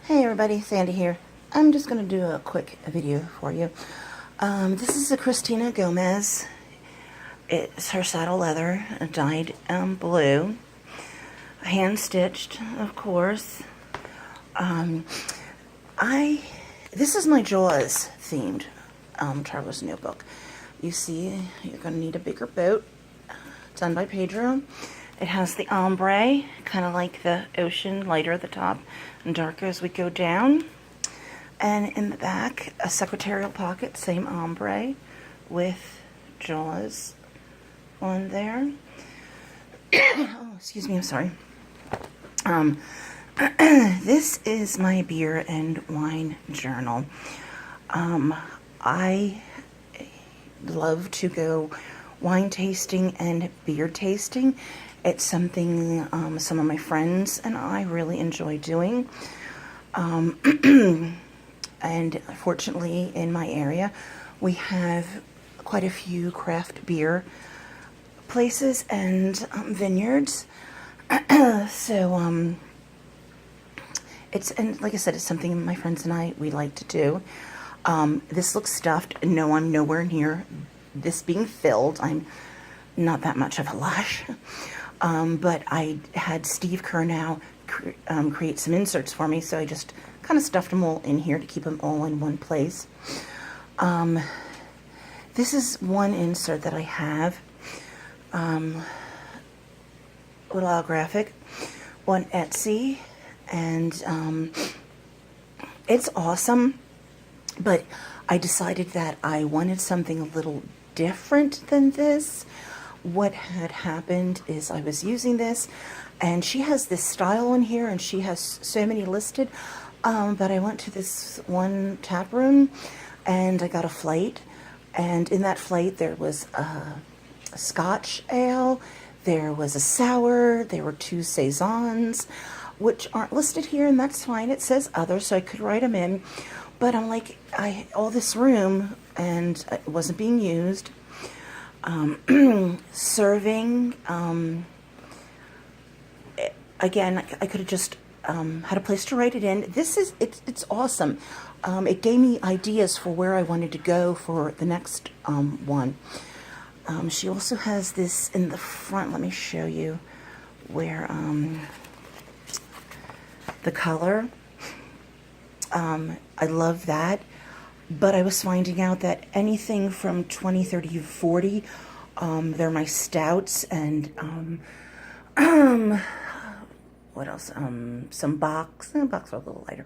Hey everybody, Sandy here. I'm just going to do a quick video for you. This is a Christina Gomez. It's her saddle leather, dyed blue. Hand stitched, of course. This is my Jaws themed traveler's notebook. You see, you're going to need a bigger boat. Done by Pedro. It has the ombre, kind of like the ocean, lighter at the top and darker as we go down. And in the back, a secretarial pocket, same ombre, with Jaws on there. Oh, excuse me, I'm sorry. This is my beer and wine journal. I love to go wine tasting and beer tasting. It's something some of my friends and I really enjoy doing. And fortunately in my area we have quite a few craft beer places and vineyards. So and like I said, it's something my friends and we like to do. This looks stuffed. No, I'm nowhere near this being filled. I'm not that much of a lush. But I had Steve Kernow create some inserts for me, so I just kind of stuffed them all in here to keep them all in one place. This is one insert that I have, little graphic on Etsy, and it's awesome, but I decided that I wanted something a little different than this. What had happened is I was using this, and she has this style in here, and she has so many listed, but I went to this one tap room, and I got a flight, and in that flight there was a Scotch ale, there was a sour, there were 2 saisons, which aren't listed here, and that's fine. It says other, so I could write them in, but I'm like, all this room, and it wasn't being used. Serving, again, I could have just had a place to write it in. It's awesome. It gave me ideas for where I wanted to go for the next one. She also has this in the front. Let me show you where the color. I love that. But I was finding out that anything from 20, 30, 40, they're my stouts, and what else? Some box are a little lighter.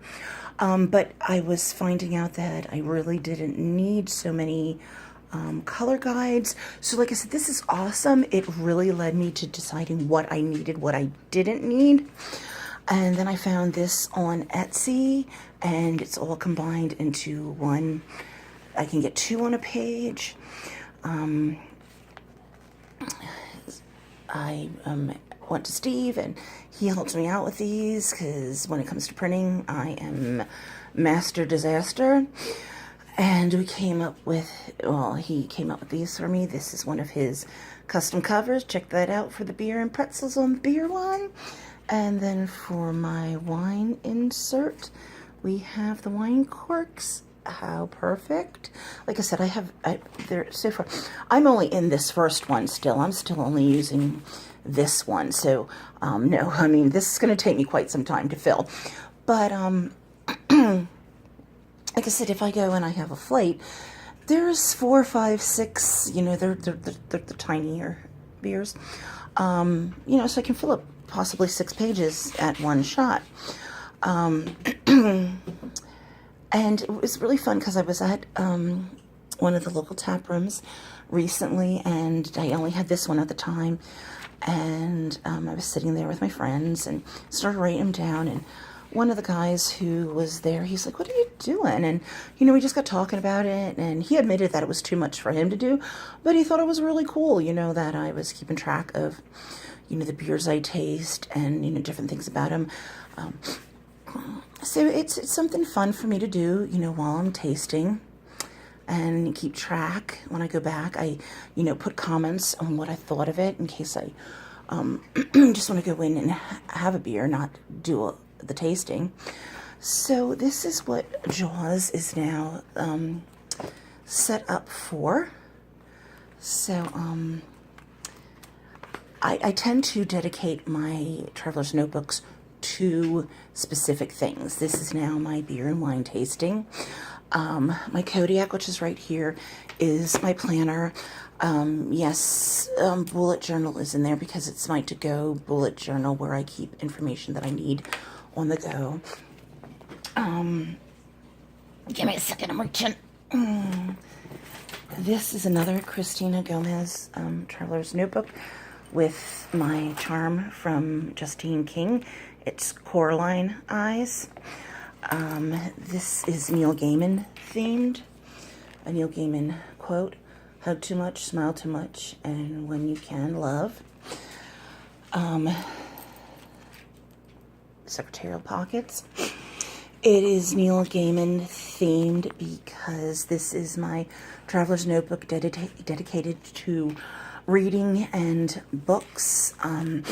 But I was finding out that I really didn't need so many color guides. So like I said, this is awesome. It really led me to deciding what I needed, what I didn't need. And then I found this on Etsy, and it's all combined into one. I can get 2 on a page. I went to Steve, and he helped me out with these, because when it comes to printing, I am master disaster. And we came up with, he came up with these for me. This is one of his custom covers. Check that out for the beer and pretzels on the beer one. And then for my wine insert, we have the wine corks. How perfect. Like I said, they're so far. I'm only in this first one still. I'm still only using this one. So, no, I mean, this is going to take me quite some time to fill. But, like I said, if I go and I have a flight, there's 4, 5, 6, they're the tinier beers. So I can fill up possibly 6 pages at one shot. And it was really fun because I was at one of the local tap rooms recently, and I only had this one at the time, and I was sitting there with my friends and started writing them down, and one of the guys who was there, he's like, "What are you doing?" And we just got talking about it, and he admitted that it was too much for him to do, but he thought it was really cool, that I was keeping track of the beers I taste, and different things about them. So it's something fun for me to do, while I'm tasting, and keep track. When I go back, I put comments on what I thought of it, in case I just want to go in and have a beer, not do the tasting. So this is what JAWS is now set up for. So I tend to dedicate my traveler's notebooks to specific things. This is now my beer and wine tasting. My Kodiak, which is right here, is my planner. Yes, bullet journal is in there because it's my to-go bullet journal where I keep information that I need on the go. Give me a second, I'm reaching. This is another Christina Gomez traveler's notebook with my charm from Justine King. It's Coraline Eyes. This is Neil Gaiman themed. A Neil Gaiman quote: hug too much, smile too much, and when you can, love. Secretarial pockets. It is Neil Gaiman themed because this is my traveler's notebook dedicated to reading and books. I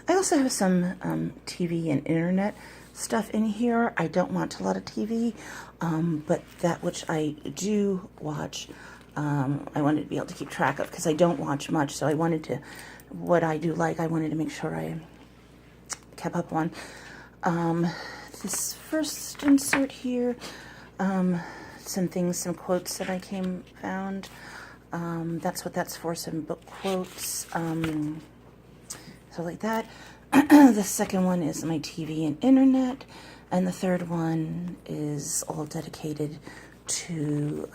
also have some TV and internet stuff in here. I don't watch a lot of TV, but that which I do watch, I wanted to be able to keep track of because I don't watch much. So I wanted to, what I do like, I wanted to make sure I kept up on. This first insert here, some quotes that I found. That's what that's for, some book quotes, so like that. The second one is my TV and internet, and the third one is all dedicated to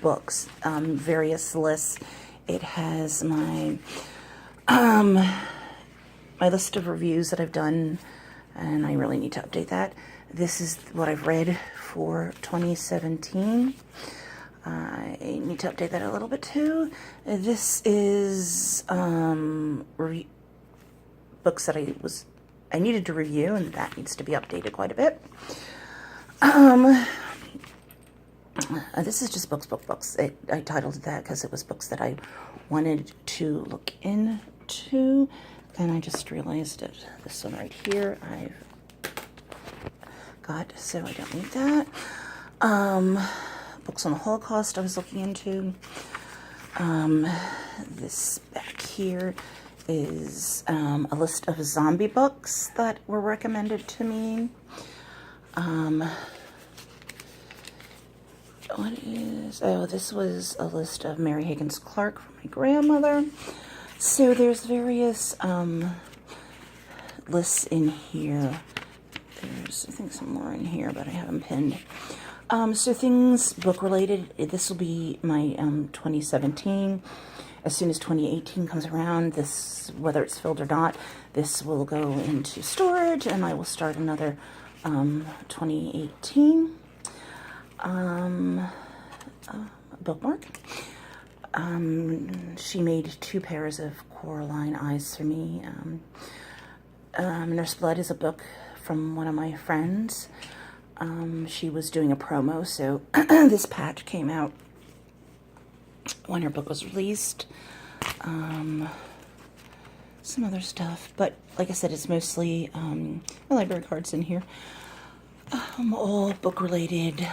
books, various lists. It has my my list of reviews that I've done, and I really need to update that. This is what I've read for 2017. I need to update that a little bit too. This is books that I needed to review, and that needs to be updated quite a bit. This is just books. I titled it that because it was books that I wanted to look into, and I just realized it. This one right here I've got, so I don't need that. Books on the Holocaust I was looking into. This back here is a list of zombie books that were recommended to me. This was a list of Mary Higgins Clark from my grandmother. So there's various lists in here. There's, I think, some more in here, but I have them pinned. So things book related, this will be my 2017. As soon as 2018 comes around, this, whether it's filled or not, this will go into storage, and I will start another 2018 bookmark. She made 2 pairs of Coraline Eyes for me. Nurse Blood is a book from one of my friends. She was doing a promo, so this patch came out when her book was released. Some other stuff, but like I said, it's mostly my library cards in here. All book related.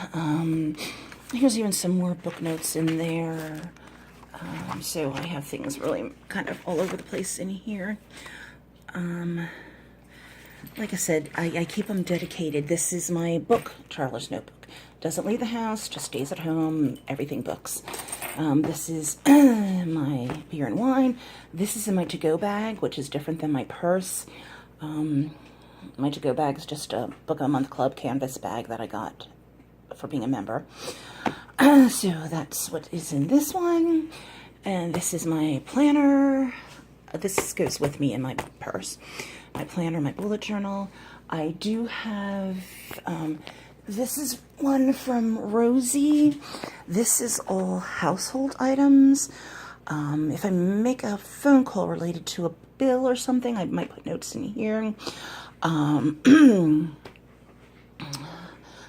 Here's even some more book notes in there. So I have things really kind of all over the place in here. Like I said, I keep them dedicated. This is my book traveler's notebook. Doesn't leave the house, just stays at home, everything books. This is my beer and wine. This is in my to-go bag, which is different than my purse. My to-go bag is just a book a month club canvas bag that I got for being a member. So that's what is in this one. And this is my planner. This goes with me in my purse. My planner, my bullet journal. I do have, this is one from Rosie. This is all household items. If I make a phone call related to a bill or something, I might put notes in here.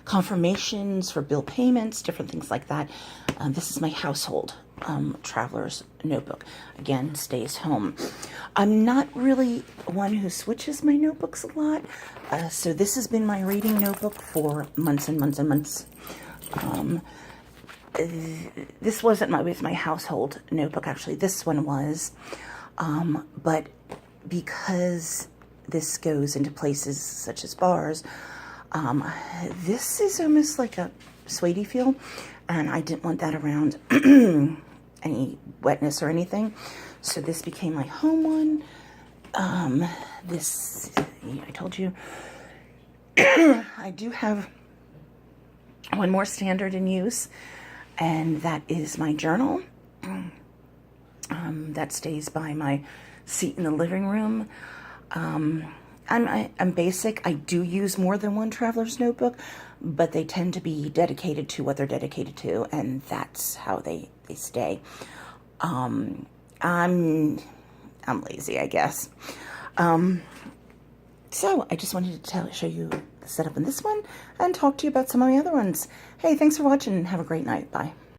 Confirmations for bill payments, different things like that. This is my household traveler's notebook. Again, stays home. I'm not really one who switches my notebooks a lot, so this has been my reading notebook for months and months and months. This wasn't my household notebook, actually. This one was, but because this goes into places such as bars, this is almost like a suede feel, and I didn't want that around any wetness or anything, so this became my home one. This, I told you, I do have one more standard in use, and that is my journal. That stays by my seat in the living room. I'm basic. I do use more than one traveler's notebook, but they tend to be dedicated to what they're dedicated to, and that's how they stay. I'm lazy, I guess. So I just wanted to show you the setup in this one and talk to you about some of my other ones. Hey, thanks for watching and have a great night. Bye.